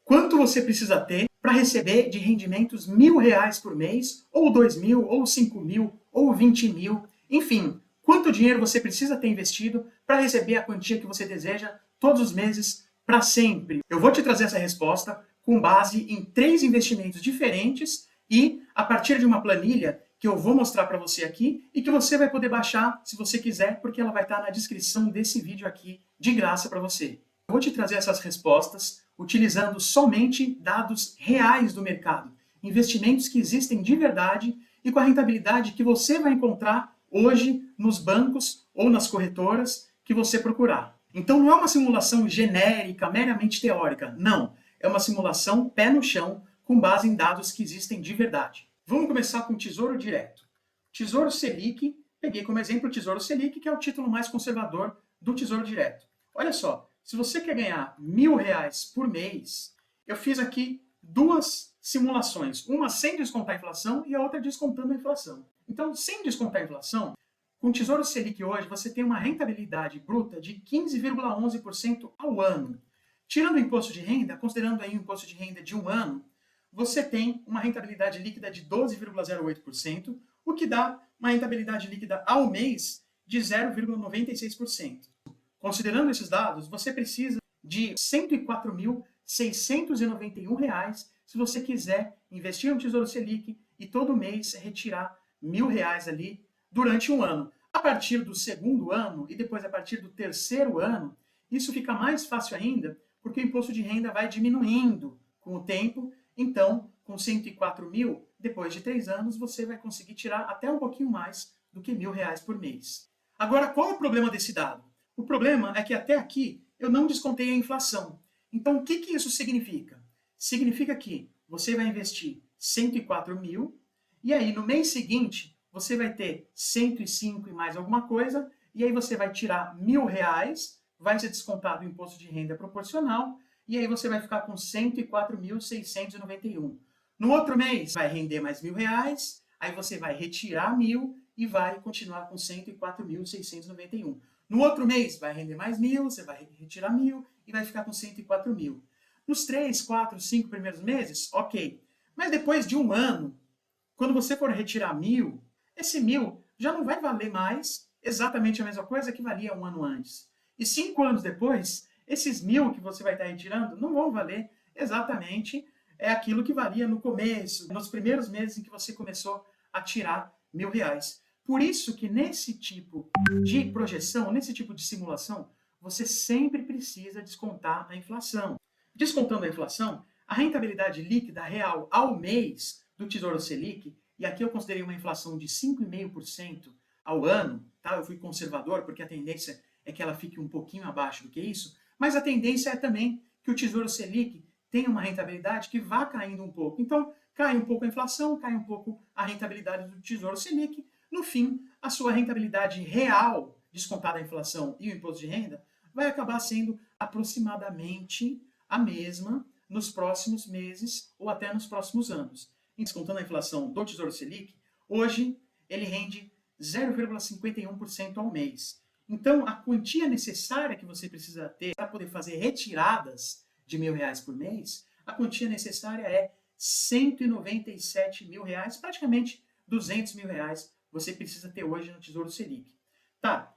Quanto você precisa ter para receber de rendimentos R$ 1.000 por mês, ou 2.000, ou 5.000, ou 20.000, enfim, quanto dinheiro você precisa ter investido para receber a quantia que você deseja todos os meses para sempre? Eu vou te trazer essa resposta com base em 3 investimentos diferentes e a partir de uma planilha que eu vou mostrar para você aqui e que você vai poder baixar se você quiser, porque ela vai estar na descrição desse vídeo aqui de graça para você. Eu vou te trazer essas respostas utilizando somente dados reais do mercado, investimentos que existem de verdade e com a rentabilidade que você vai encontrar hoje nos bancos ou nas corretoras que você procurar. Então não é uma simulação genérica, meramente teórica, não. É uma simulação pé no chão, com base em dados que existem de verdade. Vamos começar com o Tesouro Direto. Tesouro Selic, peguei como exemplo o Tesouro Selic, que é o título mais conservador do Tesouro Direto. Olha só, se você quer ganhar R$ 1.000 por mês, eu fiz aqui 2 simulações, uma sem descontar a inflação e a outra descontando a inflação. Então, sem descontar a inflação, com o Tesouro Selic hoje, você tem uma rentabilidade bruta de 15,11% ao ano. Tirando o imposto de renda, considerando aí o imposto de renda de um ano, você tem uma rentabilidade líquida de 12,08%, o que dá uma rentabilidade líquida ao mês de 0,96%. Considerando esses dados, você precisa de R$ 104.691 se você quiser investir no Tesouro Selic e todo mês retirar R$ 1.000 ali durante um ano. A partir do segundo ano e depois a partir do terceiro ano, isso fica mais fácil ainda, porque o imposto de renda vai diminuindo com o tempo. Então, com 104.000, depois de 3 anos, você vai conseguir tirar até um pouquinho mais do que R$ 1.000 por mês. Agora, qual é o problema desse dado? O problema é que até aqui eu não descontei a inflação. Então, o que isso significa? Significa que você vai investir 104.000 e aí no mês seguinte você vai ter 105 e mais alguma coisa e aí você vai tirar R$ 1.000, vai ser descontado o imposto de renda proporcional e aí você vai ficar com 104.691. No outro mês vai render mais R$ 1.000, aí você vai retirar 1.000 e vai continuar com 104.691. No outro mês vai render mais 1.000, você vai retirar 1.000 e vai ficar com 104.000. Nos 3, 4, 5 primeiros meses, ok. Mas depois de um ano, quando você for retirar 1.000, esse 1.000 já não vai valer mais exatamente a mesma coisa que valia um ano antes. E 5 anos depois, esses 1.000 que você vai estar retirando não vão valer exatamente aquilo que valia no começo, nos primeiros meses em que você começou a tirar R$ 1.000. Por isso que nesse tipo de projeção, nesse tipo de simulação, você sempre precisa descontar a inflação. Descontando a inflação, a rentabilidade líquida real ao mês do Tesouro Selic, e aqui eu considerei uma inflação de 5,5% ao ano, tá? Eu fui conservador porque a tendência é que ela fique um pouquinho abaixo do que isso, mas a tendência é também que o Tesouro Selic tenha uma rentabilidade que vá caindo um pouco. Então, cai um pouco a inflação, cai um pouco a rentabilidade do Tesouro Selic. No fim, a sua rentabilidade real, descontada a inflação e o imposto de renda, vai acabar sendo aproximadamente a mesma nos próximos meses ou até nos próximos anos. Descontando a inflação do Tesouro Selic, hoje ele rende 0,51% ao mês. Então, a quantia necessária que você precisa ter para poder fazer retiradas de R$ 1.000 por mês, a quantia necessária é R$ 197.000, praticamente R$ 200.000 você precisa ter hoje no Tesouro Selic. Tá,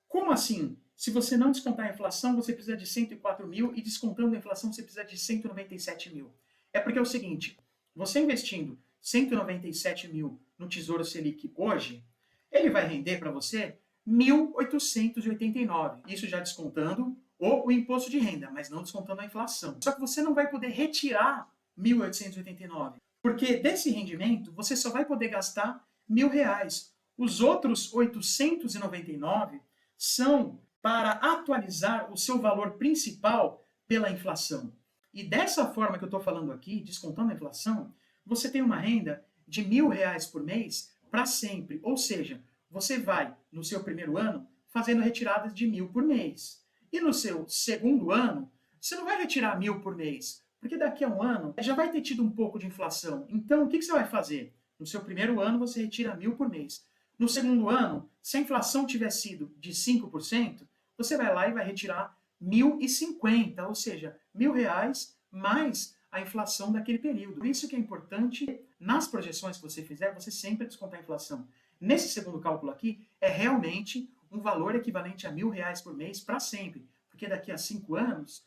como assim? Se você não descontar a inflação, você precisa de 104.000 e descontando a inflação você precisa de 197.000. É porque é o seguinte, você investindo 197.000 no Tesouro Selic hoje, ele vai render para você 1.889. Isso já descontando o imposto de renda, mas não descontando a inflação. Só que você não vai poder retirar 1.889, porque desse rendimento você só vai poder gastar R$ 1.000. Os outros 899 são para atualizar o seu valor principal pela inflação. E dessa forma que eu estou falando aqui, descontando a inflação, você tem uma renda de R$ 1.000 por mês para sempre. Ou seja, você vai, no seu primeiro ano, fazendo retiradas de 1.000 por mês. E no seu segundo ano, você não vai retirar 1.000 por mês, porque daqui a um ano já vai ter tido um pouco de inflação. Então, o que você vai fazer? No seu primeiro ano, você retira 1.000 por mês. No segundo ano, se a inflação tiver sido de 5%, você vai lá e vai retirar 1.050, ou seja, R$ 1.000 mais a inflação daquele período. Por isso que é importante, nas projeções que você fizer, você sempre descontar a inflação. Nesse segundo cálculo aqui, é realmente um valor equivalente a R$1.000 por mês para sempre, porque daqui a 5 anos,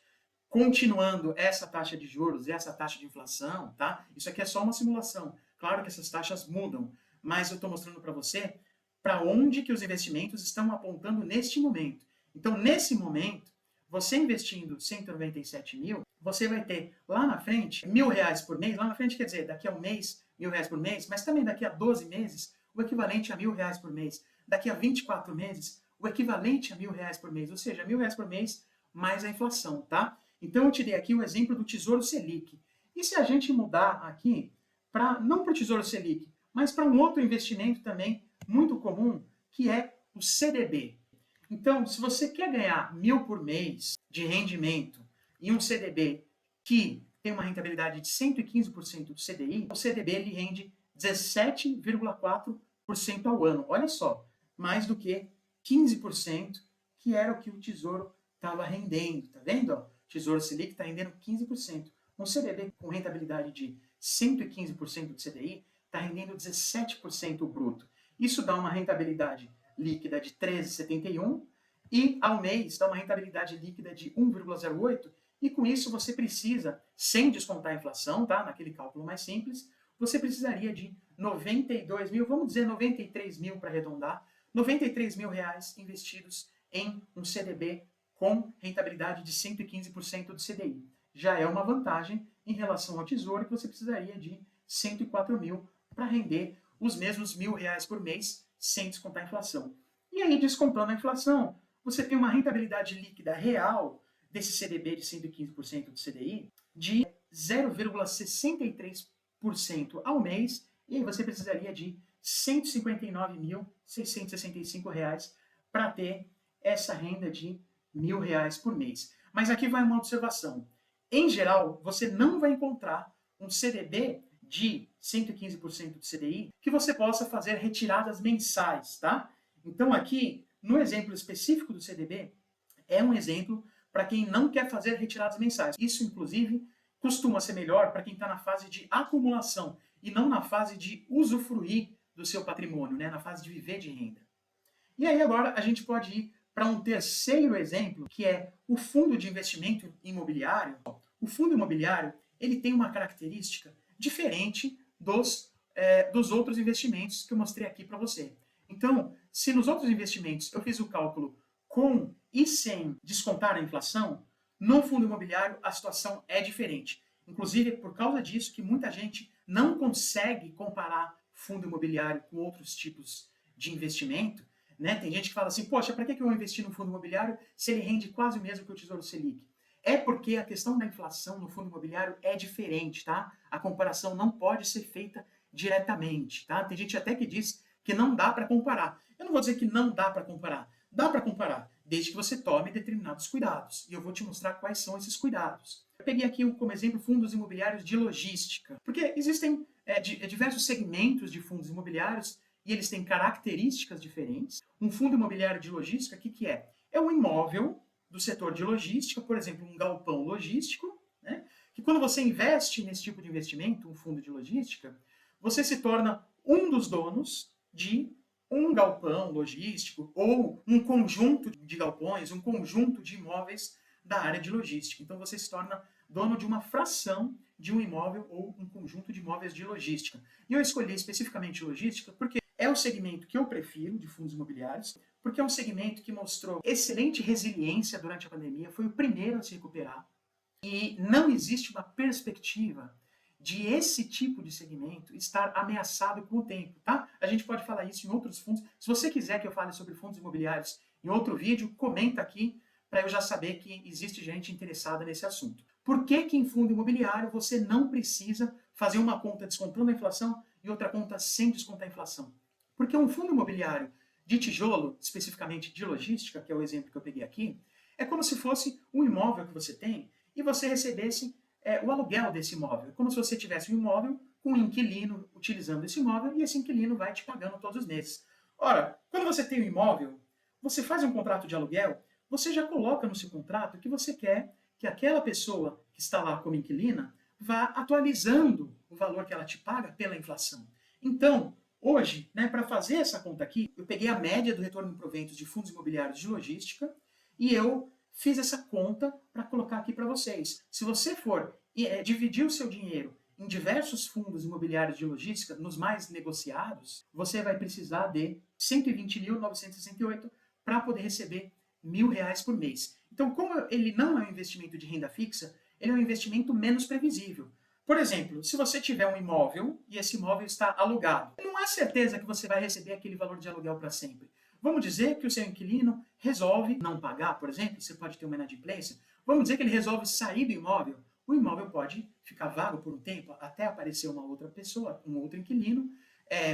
continuando essa taxa de juros e essa taxa de inflação, tá? Isso aqui é só uma simulação. Claro que essas taxas mudam, mas eu estou mostrando para você para onde que os investimentos estão apontando neste momento. Então, nesse momento, você investindo 197 mil, você vai ter lá na frente R$1.000 por mês. Lá na frente quer dizer, daqui a um mês, R$1.000 por mês, mas também daqui a 12 meses, o equivalente a R$1.000 por mês. Daqui a 24 meses, o equivalente a R$1.000 por mês. Ou seja, R$1.000 por mês mais a inflação, tá? Então, eu te dei aqui o exemplo do Tesouro Selic. E se a gente mudar aqui, não para o Tesouro Selic, mas para um outro investimento também muito comum, que é o CDB. Então, se você quer ganhar 1.000 por mês de rendimento em um CDB que tem uma rentabilidade de 115% do CDI, o CDB ele rende 17,4% ao ano. Olha só, mais do que 15%, que era o que o Tesouro estava rendendo. Tá vendo? O Tesouro Selic está rendendo 15%. Um CDB com rentabilidade de 115% do CDI está rendendo 17% bruto. Isso dá uma rentabilidade líquida de 13,71 e ao mês dá uma rentabilidade líquida de 1,08 e com isso você precisa, sem descontar a inflação, tá? Naquele cálculo mais simples, você precisaria de 92 mil, vamos dizer 93 mil para arredondar, 93 mil reais investidos em um CDB com rentabilidade de 115% do CDI. Já é uma vantagem em relação ao Tesouro, que você precisaria de 104 mil para render os mesmos R$1.000 por mês, sem descontar a inflação. E aí, descontando a inflação, você tem uma rentabilidade líquida real desse CDB de 115% do CDI de 0,63% ao mês, e aí você precisaria de R$ 159.665 para ter essa renda de R$1.000 por mês. Mas aqui vai uma observação. Em geral, você não vai encontrar um CDB de 115% do CDI que você possa fazer retiradas mensais, tá? Então aqui, no exemplo específico do CDB, é um exemplo para quem não quer fazer retiradas mensais. Isso, inclusive, costuma ser melhor para quem está na fase de acumulação e não na fase de usufruir do seu patrimônio, né? Na fase de viver de renda. E aí agora a gente pode ir para um terceiro exemplo, que é o fundo de investimento imobiliário. O fundo imobiliário ele tem uma característica diferente dos outros investimentos que eu mostrei aqui para você. Então, se nos outros investimentos eu fiz o cálculo com e sem descontar a inflação, no fundo imobiliário a situação é diferente. Inclusive, por causa disso que muita gente não consegue comparar fundo imobiliário com outros tipos de investimento, né? Tem gente que fala assim, poxa, para que eu vou investir no fundo imobiliário se ele rende quase o mesmo que o Tesouro Selic? É porque a questão da inflação no fundo imobiliário é diferente, tá? A comparação não pode ser feita diretamente, tá? Tem gente até que diz que não dá para comparar. Eu não vou dizer que não dá para comparar. Dá para comparar, desde que você tome determinados cuidados. E eu vou te mostrar quais são esses cuidados. Eu peguei aqui como exemplo fundos imobiliários de logística, porque existem diversos segmentos de fundos imobiliários e eles têm características diferentes. Um fundo imobiliário de logística, o que é? É um imóvel do setor de logística, por exemplo, um galpão logístico, né? Que quando você investe nesse tipo de investimento, um fundo de logística, você se torna um dos donos de um galpão logístico ou um conjunto de galpões, um conjunto de imóveis da área de logística. Então você se torna dono de uma fração de um imóvel ou um conjunto de imóveis de logística. E eu escolhi especificamente logística porque é o segmento que eu prefiro de fundos imobiliários, porque é um segmento que mostrou excelente resiliência durante a pandemia, foi o primeiro a se recuperar, e não existe uma perspectiva de esse tipo de segmento estar ameaçado com o tempo, tá? A gente pode falar isso em outros fundos. Se você quiser que eu fale sobre fundos imobiliários em outro vídeo, comenta aqui para eu já saber que existe gente interessada nesse assunto. Por que que em fundo imobiliário você não precisa fazer uma conta descontando a inflação e outra conta sem descontar a inflação? Porque um fundo imobiliário de tijolo, especificamente de logística, que é o exemplo que eu peguei aqui, é como se fosse um imóvel que você tem e você recebesse o aluguel desse imóvel. É como se você tivesse um imóvel com um inquilino utilizando esse imóvel e esse inquilino vai te pagando todos os meses. Ora, quando você tem um imóvel, você faz um contrato de aluguel, você já coloca no seu contrato que você quer que aquela pessoa que está lá como inquilina vá atualizando o valor que ela te paga pela inflação. Então, hoje, né, para fazer essa conta aqui, eu peguei a média do retorno em proventos de fundos imobiliários de logística e eu fiz essa conta para colocar aqui para vocês. Se você for dividir o seu dinheiro em diversos fundos imobiliários de logística, nos mais negociados, você vai precisar de 120.968 para poder receber R$ 1.000 por mês. Então, como ele não é um investimento de renda fixa, ele é um investimento menos previsível. Por exemplo, se você tiver um imóvel e esse imóvel está alugado, não há certeza que você vai receber aquele valor de aluguel para sempre. Vamos dizer que o seu inquilino resolve não pagar, por exemplo, você pode ter uma inadimplência. Vamos dizer que ele resolve sair do imóvel. O imóvel pode ficar vago por um tempo, até aparecer uma outra pessoa, um outro inquilino.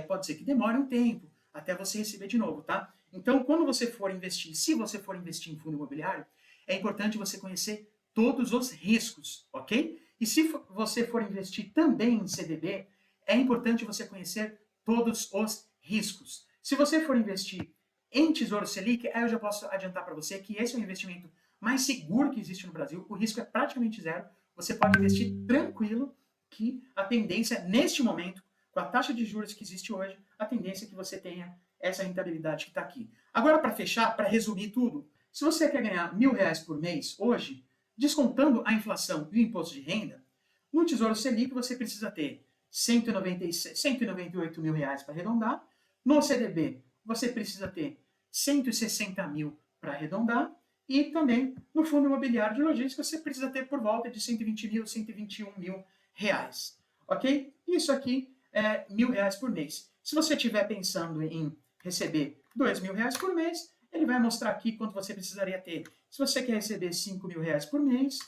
Pode ser que demore um tempo, até você receber de novo, tá? Então, quando você for investir, se você for investir em fundo imobiliário, é importante você conhecer todos os riscos, ok? E se você for investir também em CDB, é importante você conhecer todos os riscos. Se você for investir em Tesouro Selic, aí eu já posso adiantar para você que esse é o investimento mais seguro que existe no Brasil, o risco é praticamente zero, você pode investir tranquilo, que a tendência neste momento, com a taxa de juros que existe hoje, a tendência é que você tenha essa rentabilidade que está aqui. Agora, para fechar, para resumir tudo, se você quer ganhar R$ 1.000 por mês hoje, descontando a inflação e o imposto de renda, no Tesouro Selic você precisa ter 198 mil reais para arredondar, no CDB você precisa ter 160 mil para arredondar, e também no fundo imobiliário de logística você precisa ter por volta de 120 mil, 121 mil reais. Ok? Isso aqui é R$ 1.000 por mês. Se você estiver pensando em receber R$ 2.000 por mês, ele vai mostrar aqui quanto você precisaria ter. Se você quer receber R$ 5.000 por mês,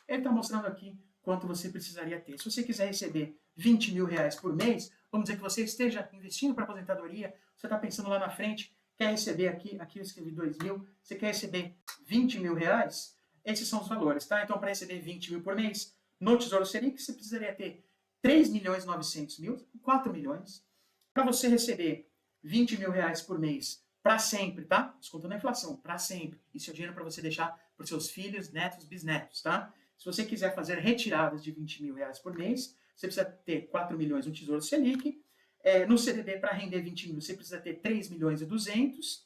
ele está mostrando aqui quanto você precisaria ter. Se você quiser receber R$ 20.000 por mês, vamos dizer que você esteja investindo para aposentadoria, você está pensando lá na frente, quer receber aqui eu escrevi 2.000, você quer receber R$ 20.000, esses são os valores, tá? Então, para receber 20 mil por mês, no Tesouro Selic, você precisaria ter 3.900.000, 4 milhões. Para você receber R$ 20.000 por mês, para sempre, tá? Descontando a inflação, para sempre. Isso é dinheiro para você deixar para os seus filhos, netos, bisnetos, tá? Se você quiser fazer retiradas de R$ 20.000 por mês, você precisa ter 4 milhões no Tesouro Selic. No CDB, para render 20 mil, você precisa ter 3.200.000.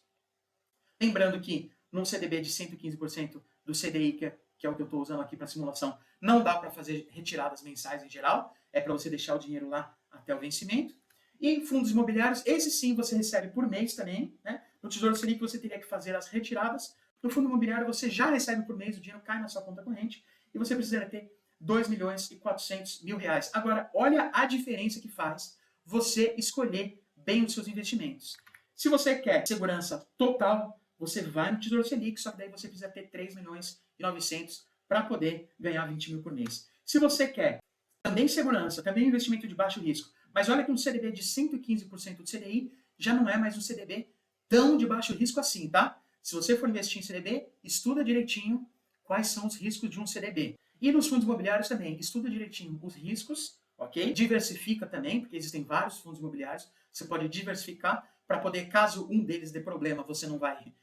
Lembrando que num CDB de 115% do CDI, que é o que eu estou usando aqui para simulação, não dá para fazer retiradas mensais em geral, é para você deixar o dinheiro lá até o vencimento. E fundos imobiliários, esse sim você recebe por mês também, né? No Tesouro Selic você teria que fazer as retiradas. No fundo imobiliário você já recebe por mês, o dinheiro cai na sua conta corrente e você precisaria ter R$ 2.400.000. Agora, olha a diferença que faz você escolher bem os seus investimentos. Se você quer segurança total, você vai no Tesouro Selic, só que daí você precisa ter 3.900.000 para poder ganhar 20 mil por mês. Se você quer também segurança, também investimento de baixo risco, mas olha que um CDB de 115% do CDI já não é mais um CDB tão de baixo risco assim, tá? Se você for investir em CDB, estuda direitinho quais são os riscos de um CDB. E nos fundos imobiliários também, estuda direitinho os riscos, ok? Diversifica também, porque existem vários fundos imobiliários, você pode diversificar para poder, caso um deles dê problema, você não vai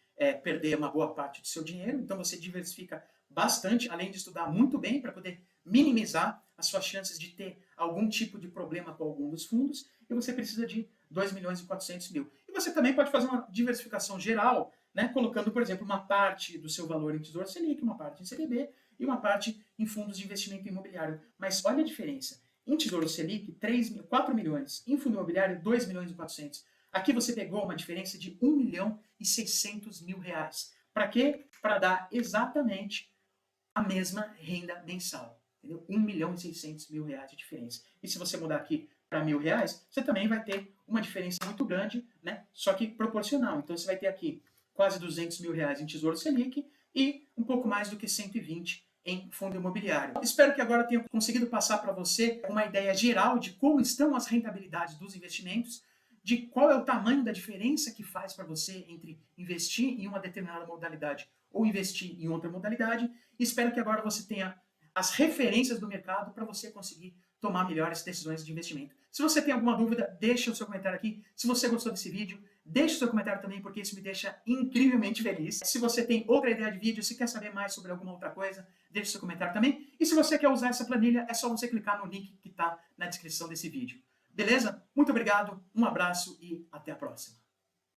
perder uma boa parte do seu dinheiro. Então você diversifica bastante, além de estudar muito bem para poder minimizar as suas chances de ter algum tipo de problema com algum dos fundos, e você precisa de 2.400.000. E você também pode fazer uma diversificação geral, né, colocando, por exemplo, uma parte do seu valor em Tesouro Selic, uma parte em CDB e uma parte em fundos de investimento imobiliário. Mas olha a diferença. Em Tesouro Selic, 4 milhões. Em fundo imobiliário, 2.400.000. Aqui você pegou uma diferença de R$ 1.600.000. Para quê? Para dar exatamente a mesma renda mensal. Entendeu? R$ 1.600.000 de diferença. E se você mudar aqui para R$ 1.000, você também vai ter uma diferença muito grande, né? Só que proporcional. Então você vai ter aqui quase R$ 200.000 em Tesouro Selic e um pouco mais do que 120 em fundo imobiliário. Espero que agora tenha conseguido passar para você uma ideia geral de como estão as rentabilidades dos investimentos, de qual é o tamanho da diferença que faz para você entre investir em uma determinada modalidade ou investir em outra modalidade. Espero que agora você tenha as referências do mercado para você conseguir tomar melhores decisões de investimento. Se você tem alguma dúvida, deixa o seu comentário aqui. Se você gostou desse vídeo, deixa o seu comentário também, porque isso me deixa incrivelmente feliz. Se você tem outra ideia de vídeo, se quer saber mais sobre alguma outra coisa, deixa o seu comentário também. E se você quer usar essa planilha, é só você clicar no link que está na descrição desse vídeo. Beleza? Muito obrigado, um abraço e até a próxima.